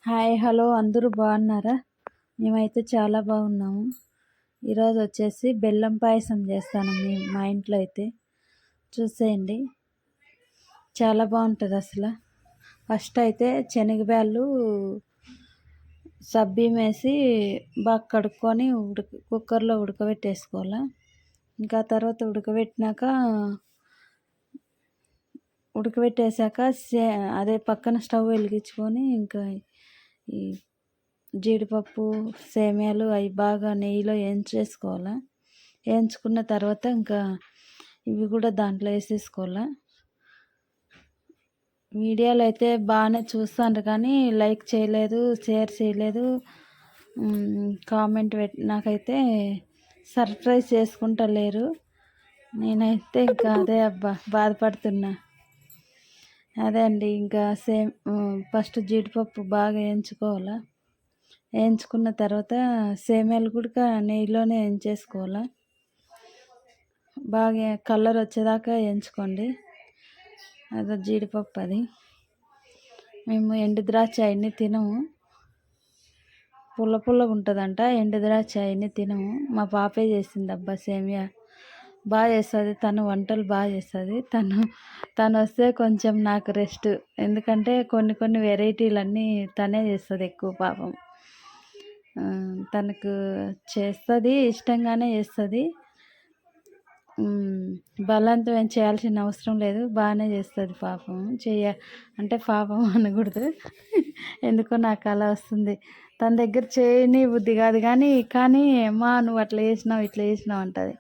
Hi hello అందరూ బాగున్నారా? మేమైతే చాలా బాగున్నాము. ఈరోజు వచ్చేసి బెల్లం పాయసం చేస్తాను మా ఇంట్లో అయితే చూసేయండి. చాలా బాగుంటుంది అసలు. ఫస్ట్ అయితే శనగబ్యాళ్ళు సబ్బియ్యం వేసి బాగా కడుక్కొని కుక్కర్లో ఉడకబెట్టేసుకోవాలి. ఇంకా తర్వాత ఉడకబెట్టేశాక అదే పక్కన స్టవ్ వెలిగించుకొని ఇంకా ఈ జీడిపప్పు సేమ్యాలు అవి బాగా నెయ్యిలో వేయించేసుకోవాలి. వేయించుకున్న తర్వాత ఇంకా ఇవి కూడా దాంట్లో వేసేసుకోవాలి. వీడియోలు అయితే బాగానే చూస్తాను కానీ లైక్ చేయలేదు, షేర్ చేయలేదు, కామెంట్ నాకైతే సర్ప్రైజ్ చేసుకుంటా లేరు. నేనైతే ఇంకా అదే బాధపడుతున్నా. అదే అండి ఇంకా ఫస్ట్ జీడిపప్పు బాగా వేయించుకోవాలా. వేయించుకున్న తర్వాత సేమ్యాలు కూడా నెయ్యిలోనే వేయించేసుకోవాలా. బాగా కలర్ వచ్చేదాకా వేయించుకోండి. అదే జీడిపప్పు అది. మేము ఎండు ద్రాక్ష అవన్నీ తినము, పుల్లగా ఉంటుందంట. ఎండు ద్రాక్ష అవన్నీ తినము. మా పాపే చేసింది అబ్బా సేమియా బాగా చేస్తుంది. తను వంటలు బాగా చేస్తుంది. తను వస్తే కొంచెం నాకు రెస్ట్. ఎందుకంటే కొన్ని వెరైటీలన్నీ తనే చేస్తుంది ఎక్కువ. పాపం తనకు చేస్తుంది, ఇష్టంగానే చేస్తుంది. బలవంతం ఏం చేయాల్సిన అవసరం లేదు, బాగానే చేస్తుంది. పాపం అంటే పాపం అనకూడదు, ఎందుకో నాకు అలా వస్తుంది. తన దగ్గర చేయని బుద్ధి కాదు కానీ మా నువ్వు అట్లా చేసినావు ఇట్లా చేసినావు అంటుంది.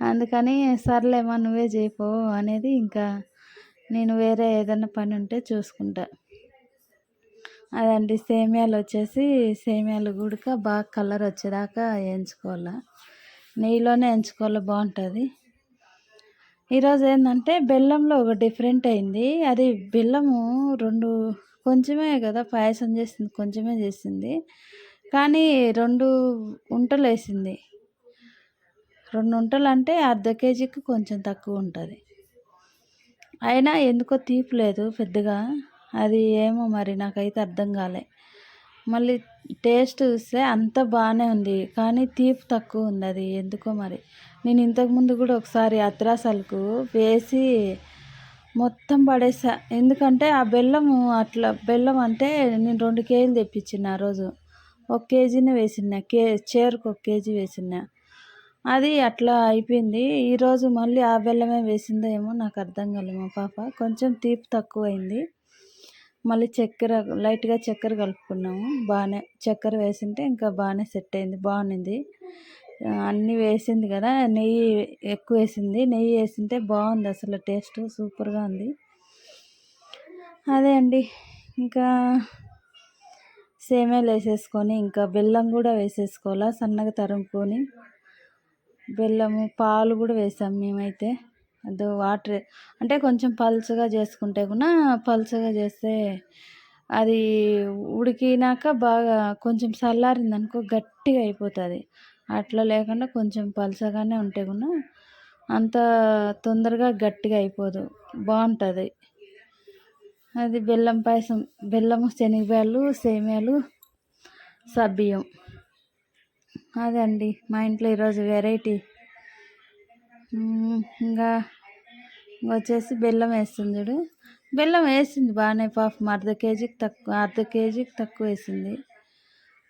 అందుకని సర్లేమా నువ్వే చేయిపో అనేది. ఇంకా నేను వేరే ఏదైనా పని ఉంటే చూసుకుంటా. అదండి సేమ్యాలు కూడా బాగా కలర్ వచ్చేదాకా వేయించుకోవాలి. నెయ్యిలోనే వేయించుకోవాలి, బాగుంటుంది. ఈరోజు ఏంటంటే బెల్లంలో ఒక డిఫరెంట్ అయింది. అది బెల్లము కొంచెమే కదా పాయసం చేసింది, కొంచెమే చేసింది. కానీ 2 ఉంటలు వేసింది. 2 ఉంటలు అంటే అర్ధ కేజీకి కొంచెం తక్కువ ఉంటుంది. అయినా ఎందుకో తీపి లేదు పెద్దగా. అది ఏమో మరి నాకైతే అర్థం కాలే. మళ్ళీ టేస్ట్ చూస్తే అంత బాగానే ఉంది కానీ తీపి తక్కువ ఉంది. అది ఎందుకో మరి. నేను ఇంతకుముందు కూడా ఒకసారి అత్రాసలకు వేసి మొత్తం పడేసా. ఎందుకంటే ఆ బెల్లం అంటే నేను 2 కేజీలు తెప్పించిన ఆ రోజు. 1 కేజీనే వేసిన, చేరుకు 1 కేజీ వేసిన. అది అట్లా అయిపోయింది. ఈరోజు మళ్ళీ ఆ బెల్లమే వేసిందో ఏమో నాకు అర్థం కాలేదు. మా పాప కొంచెం తీపి తక్కువైంది. మళ్ళీ లైట్గా చక్కెర కలుపుకున్నాము. బాగానే చక్కెర వేసింటే ఇంకా బాగానే సెట్ అయింది, బాగుంది. అన్నీ వేసింది కదా, నెయ్యి ఎక్కువ వేసింది. నెయ్యి వేసింటే బాగుంది అసలు, టేస్ట్ సూపర్గా ఉంది. అదే అండి ఇంకా సేమ్యాలు వేసేసుకొని ఇంకా బెల్లం కూడా వేసేసుకోవాలా సన్నగా తరుముకొని. బెల్లము పాలు కూడా వేసాం మేమైతే. అదో వాటర్ అంటే కొంచెం పలుచగా చేసుకుంటే కూడా, పలుచగా చేస్తే అది ఉడికినాక బాగా కొంచెం చల్లారిందనుకో గట్టిగా అయిపోతుంది. అట్లా లేకుండా కొంచెం పలుచగానే ఉంటే కూడా అంత తొందరగా గట్టిగా అయిపోదు, బాగుంటుంది. అది బెల్లం పాయసం. బెల్లము, శనగబ్యాళ్ళు, సేమ్యాలు, సబ్బియ్యం. అదే అండి మా ఇంట్లో ఈరోజు వెరైటీ. ఇంకా వచ్చేసి బెల్లం వేస్తుంది చూడు. బెల్లం వేసింది బాగానే పాపం. అర్ధ కేజీకి తక్కువ వేసింది.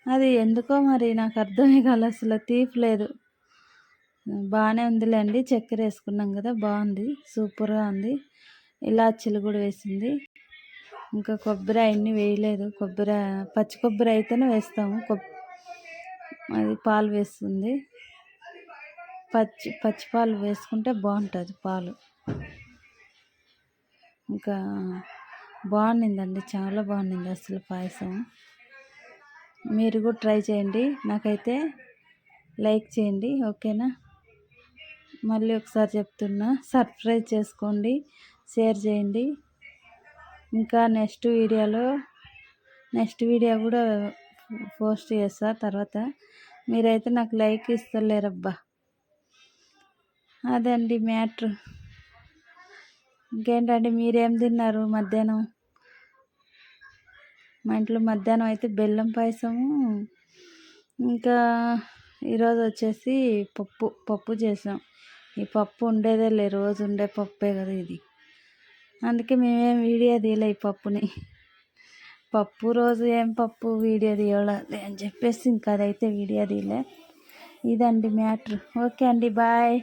అది ఎందుకో మరి నాకు అర్థమే కాలే అసలు, తీపి లేదు. బాగానే ఉందిలేండి. చక్కెర వేసుకున్నాం కదా, బాగుంది, సూపర్గా ఉంది. ఇలాచీలు కూడా వేసింది. ఇంకా కొబ్బరి అవన్నీ వేయలేదు. పచ్చి కొబ్బరి అయితేనే వేస్తాము. అది పాలు వేస్తుంది. పచ్చి పాలు వేసుకుంటే బాగుంటుంది పాలు. ఇంకా బాగుండిందండి, చాలా బాగుండింది అసలు పాయసం. మీరు కూడా ట్రై చేయండి. నాకైతే లైక్ చేయండి, ఓకేనా? మళ్ళీ ఒకసారి చెప్తున్నా, సబ్స్క్రైబ్ చేసుకోండి, షేర్ చేయండి. ఇంకా నెక్స్ట్ వీడియో కూడా పోస్ట్ చేస్తా తర్వాత. మీరైతే నాకు లైక్ ఇస్తలేరబ్బా. అదే అండి మ్యాటర్. ఇంకేంటండి, మీరేం తిన్నారు మధ్యాహ్నం? మా ఇంట్లో మధ్యాహ్నం అయితే బెల్లం పాయసము, ఇంకా ఈరోజు వచ్చేసి పప్పు చేసాం. ఈ పప్పు ఉండేదే లే, రోజు ఉండే పప్పే కదా ఇది. అందుకే మేమేం వీడియో తీయలే ఈ పప్పుని. పప్పు రోజు ఏం పప్పు వీడియో తీయాలి అని చెప్పేసి ఇంకా అదైతే వీడియో తీయలే. ఇదండి మ్యాటర్. ఓకే అండి, బాయ్.